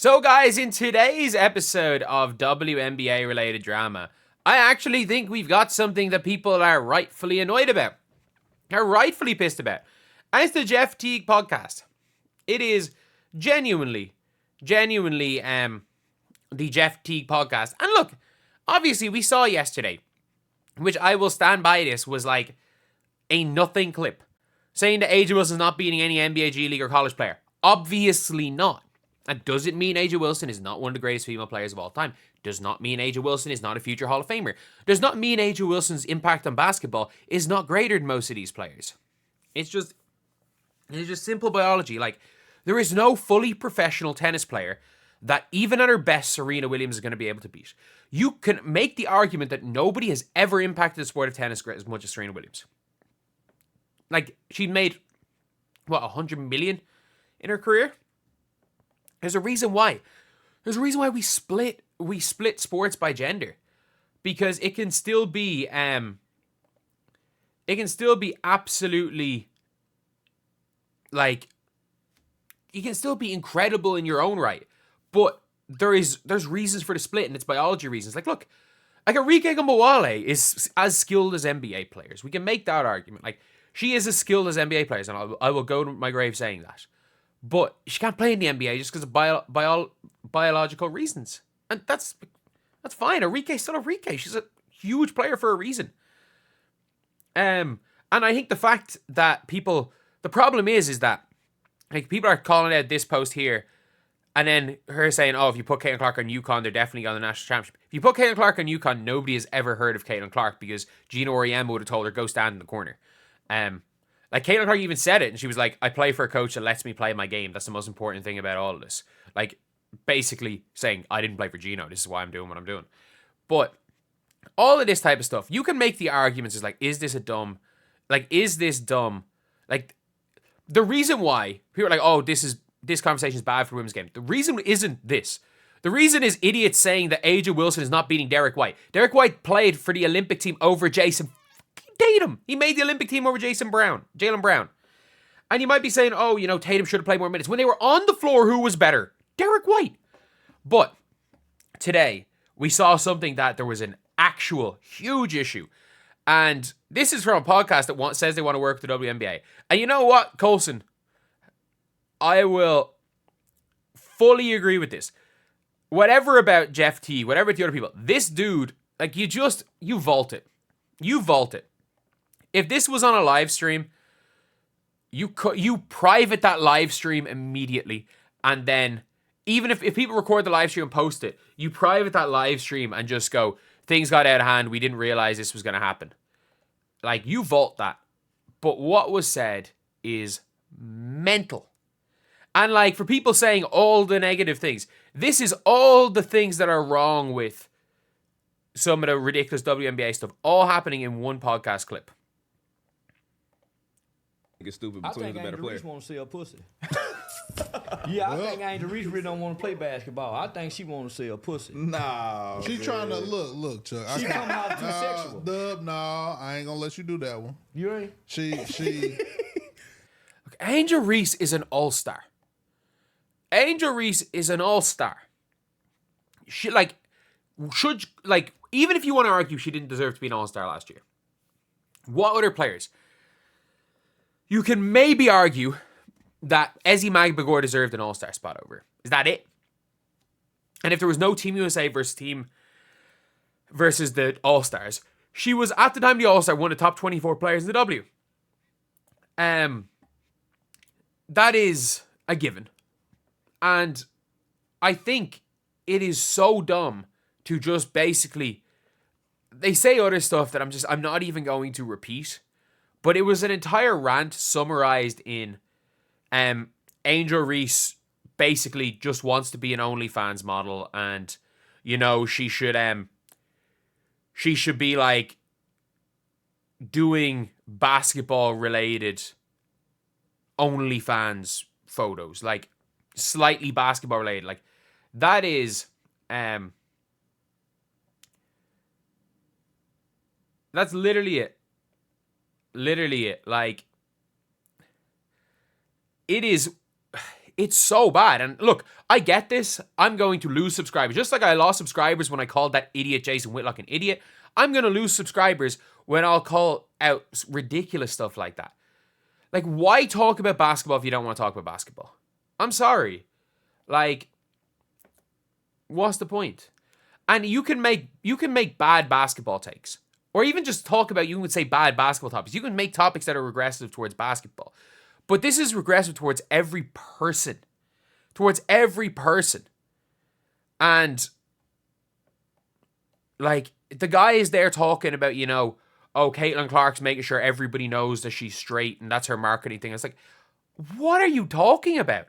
So guys, in today's episode of WNBA related drama, I actually think we've got something that people are rightfully annoyed about. Are rightfully pissed about. And it's the Jeff Teague podcast. It is genuinely the Jeff Teague podcast. And look, obviously we saw yesterday, which I will stand by this, was like a nothing clip. Saying that AJ Wilson's not beating any NBA, G League or college player. Obviously not. That doesn't mean AJ Wilson is not one of the greatest female players of all time. Does not mean AJ Wilson is not a future Hall of Famer. Does not mean AJ Wilson's impact on basketball is not greater than most of these players. It's just simple biology. Like, there is no fully professional tennis player that even at her best Serena Williams is going to be able to beat. You can make the argument that nobody has ever impacted the sport of tennis as much as Serena Williams. Like, she made, what, 100 million in her career? There's a reason why. There's a reason why we split sports by gender. Because it can still be absolutely, like, you can still be incredible in your own right. But there's reasons for the split, and it's biology reasons. Like, look, like Arike Gumbawale is as skilled as NBA players. We can make that argument. Like, she is as skilled as NBA players, and I will go to my grave saying that. But she can't play in the NBA just because of biological reasons. And that's fine. Arike's still Arike. She's a huge player for a reason. And I think the fact that the problem is that, like, people are calling out this post here, and then her saying, oh, if you put Caitlin Clark on UConn, they're definitely on the national championship. If you put Caitlin Clark on UConn, nobody has ever heard of Caitlin Clark because Gina Auriemma would have told her, go stand in the corner. Like, Caitlin Clark even said it, and she was like, I play for a coach that lets me play my game. That's the most important thing about all of this. Like, basically saying, I didn't play for Gino. This is why I'm doing what I'm doing. But all of this type of stuff, you can make the arguments is like, is this dumb? Like, the reason why people are like, oh, this conversation is bad for women's game. The reason isn't this. The reason is idiots saying that AJ Wilson is not beating Derek White. Derek White played for the Olympic team over Jason Tatum. He made the Olympic team over Jaylen Brown. And you might be saying, oh, Tatum should have played more minutes. When they were on the floor, who was better? Derek White. But today, we saw something that there was an actual huge issue. And this is from a podcast that says they want to work with the WNBA. And you know what, Coulson? I will fully agree with this. Whatever about Jeff Teague, whatever about the other people, this dude, like, you vault it. You vault it. If this was on a live stream, you private that live stream immediately, and then even if people record the live stream and post it, you private that live stream and just go, things got out of hand, we didn't realize this was going to happen. Like, you vault that. But what was said is mental. And, like, for people saying all the negative things, this is all the things that are wrong with some of the ridiculous WNBA stuff, all happening in one podcast clip. Get stupid between the better player. Reese want to sell pussy. Yeah, I think Angel Reese really don't want to play basketball. I think she want to sell pussy. Nah, she trying to look, Chuck. She coming out too sexual. Dub, nah, I ain't gonna let you do that one. You ain't. She. Look, Angel Reese is an all-star. Angel Reese is an all-star. She even if you want to argue she didn't deserve to be an all-star last year, what other players? You can maybe argue that Ezi Magbagor deserved an all-star spot over her. Is that it? And if there was no Team USA versus the all-stars, she was, at the time the all-star, one of the top 24 players in the W. That is a given. And I think it is so dumb to just basically, they say other stuff that I'm not even going to repeat, but it was an entire rant summarized in Angel Reese basically just wants to be an OnlyFans model, and she should be like doing basketball related OnlyFans photos, like slightly basketball related. Like, that is that's literally it. Like, it is It's so bad. And look, I get this. I'm going to lose subscribers. Just like I lost subscribers when I called that idiot Jason Whitlock an idiot, I'm going to lose subscribers when I'll call out ridiculous stuff like that. Like, why talk about basketball if you don't want to talk about basketball? I'm sorry. Like, what's the point? And you can make bad basketball takes. Or even just talk about, you can say bad basketball topics. You can make topics that are regressive towards basketball. But this is regressive towards every person. Towards every person. And, like, the guy is there talking about, you know, oh, Caitlin Clark's making sure everybody knows that she's straight and that's her marketing thing. It's like, what are you talking about?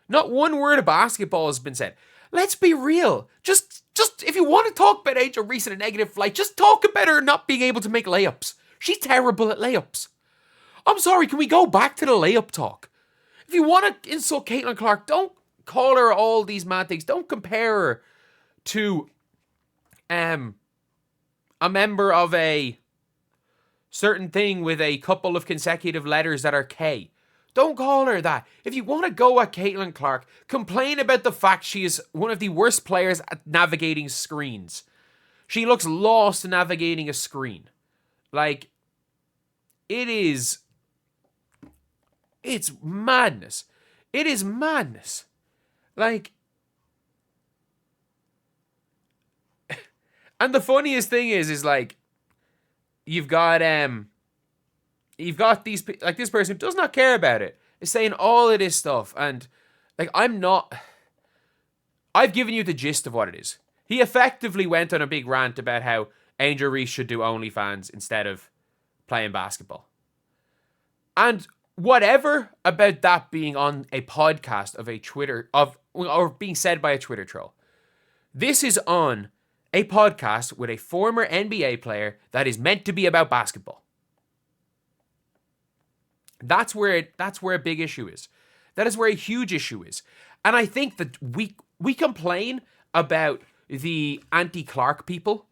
Not one word of basketball has been said. Let's be real. Just if you want to talk about Angel Reese in a negative light, just talk about her not being able to make layups. She's terrible at layups. I'm sorry, can we go back to the layup talk? If you want to insult Caitlin Clark, don't call her all these mad things. Don't compare her to a member of a certain thing with a couple of consecutive letters that are K. Don't call her that. If you want to go at Caitlin Clark, complain about the fact she is one of the worst players at navigating screens. She looks lost navigating a screen. Like, it's madness. It is madness. Like, and the funniest thing is like, you've got these, like, this person who does not care about it is saying all of this stuff, and like, I've given you the gist of what it is. He effectively went on a big rant about how Angel Reese should do OnlyFans instead of playing basketball. And whatever about that being on a podcast of a Twitter or being said by a Twitter troll. This is on a podcast with a former NBA player that is meant to be about basketball. That's where a big issue is. That is where a huge issue is. And I think that we complain about the anti-Clark people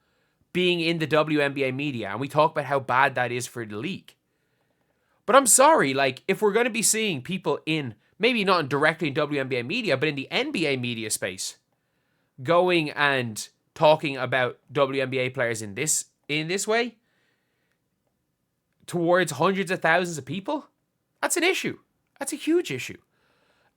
being in the WNBA media, and we talk about how bad that is for the league. But I'm sorry, like, if we're going to be seeing people in, maybe not directly in WNBA media, but in the NBA media space, going and talking about WNBA players in this way, towards hundreds of thousands of people, that's an issue. That's a huge issue.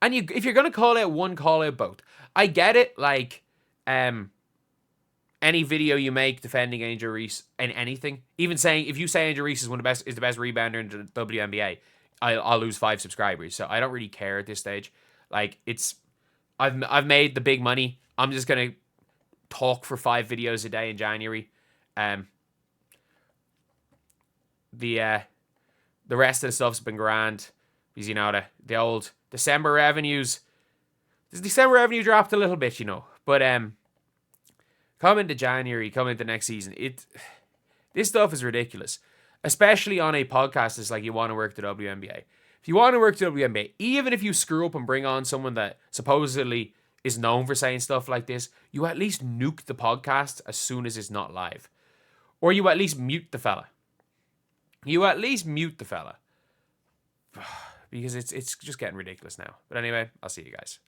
And if you're going to call out one, call out both. I get it, like, any video you make defending Angel Reese and anything, even saying, if you say Angel Reese is the best rebounder in the WNBA, I'll lose 5 subscribers. So I don't really care at this stage. Like, I've made the big money. I'm just gonna talk for 5 videos a day in January. The rest of the stuff's been grand because, you know, the old December revenues. The December revenue dropped a little bit, you know, but come into January, come into next season, this stuff is ridiculous. Especially on a podcast that's like, you want to work the WNBA. If you want to work the WNBA, even if you screw up and bring on someone that supposedly is known for saying stuff like this, you at least nuke the podcast as soon as it's not live. Or you at least mute the fella. Because it's just getting ridiculous now. But anyway, I'll see you guys.